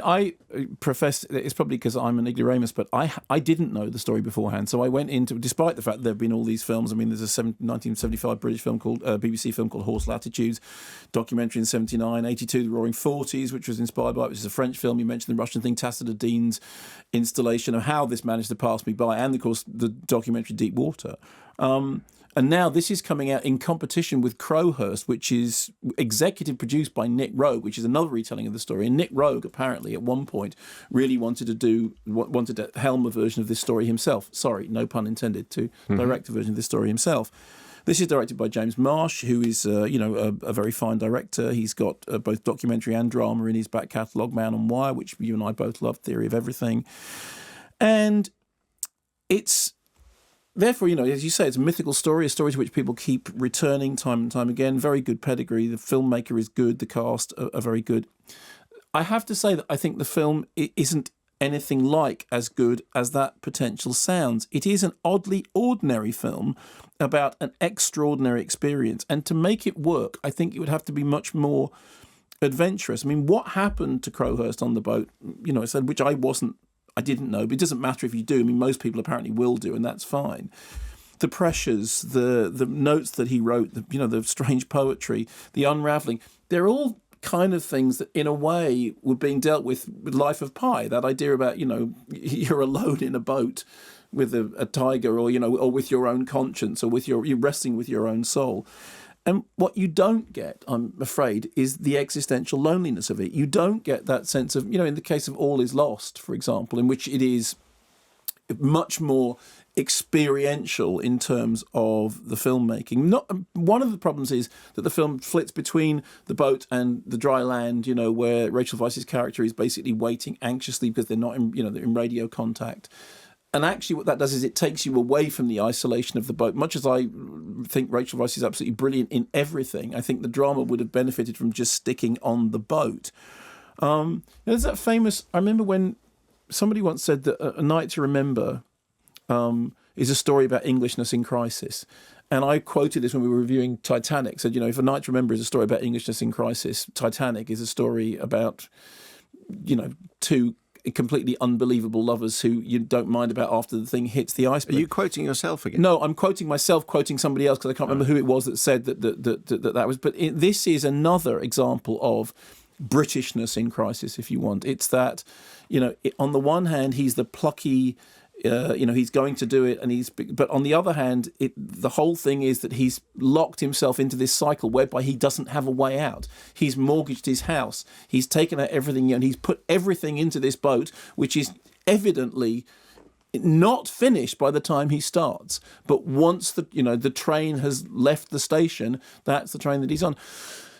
I profess, it's probably because I'm an ignoramus, but I didn't know the story beforehand. So I went into, despite the fact there have been all these films. I mean, there's a 1975 British film called, BBC film called Horse Latitudes, documentary in 79, 82, The Roaring Forties, which was inspired by it, which is a French film. You mentioned the Russian thing, Tacita Dean's installation of how this managed to pass me by, and of course the documentary Deep Water. And now this is coming out in competition with Crowhurst, which is executive produced by Nick Rogue, which is another retelling of the story. And Nick Rogue apparently at one point really wanted to helm a version of this story himself. Sorry, no pun intended, to direct a version of this story himself. This is directed by James Marsh, who is a very fine director. He's got both documentary and drama in his back catalogue, Man on Wire, which you and I both love, Theory of Everything. And it's... Therefore, as you say, it's a mythical story, a story to which people keep returning time and time again. Very good pedigree. The filmmaker is good. The cast are very good. I have to say that I think the film isn't anything like as good as that potential sounds. It is an oddly ordinary film about an extraordinary experience. And to make it work, I think it would have to be much more adventurous. I mean, what happened to Crowhurst on the boat, which I didn't know, but it doesn't matter if you do. I mean, most people apparently will do, and that's fine. The pressures, the notes that he wrote, the strange poetry, the unravelling, they're all kind of things that, in a way, were being dealt with Life of Pi. That idea about, you're alone in a boat with a tiger, or with your own conscience, or you're wrestling with your own soul. And what you don't get, I'm afraid, is the existential loneliness of it. You don't get that sense of, in the case of All Is Lost, for example, in which it is much more experiential in terms of the filmmaking. One of the problems is that the film flits between the boat and the dry land, where Rachel Weisz's character is basically waiting anxiously because they're not they're in radio contact. And actually what that does is it takes you away from the isolation of the boat. Much as I think Rachel Weisz is absolutely brilliant in everything, I think the drama would have benefited from just sticking on the boat. There's that famous... I remember when somebody once said that A Night to Remember is a story about Englishness in crisis. And I quoted this when we were reviewing Titanic. Said, if A Night to Remember is a story about Englishness in crisis, Titanic is a story about, two completely unbelievable lovers who you don't mind about after the thing hits the iceberg. Are you quoting yourself again? No, I'm quoting myself, quoting somebody else, because I can't remember who it was that said that was. But this is another example of Britishness in crisis, if you want. It's that, on the one hand, he's the plucky... he's going to do it, but on the other hand, the whole thing is that he's locked himself into this cycle whereby he doesn't have a way out. He's mortgaged his house. He's taken out everything, and he's put everything into this boat, which is evidently not finished by the time he starts. But once the train has left the station, that's the train that he's on.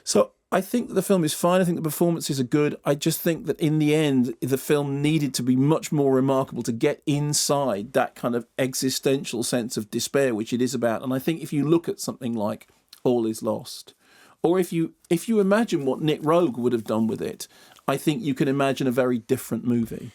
So I think the film is fine. I think the performances are good. I just think that in the end, the film needed to be much more remarkable to get inside that kind of existential sense of despair, which it is about. And I think if you look at something like All Is Lost, or if you imagine what Nick Rogue would have done with it, I think you can imagine a very different movie.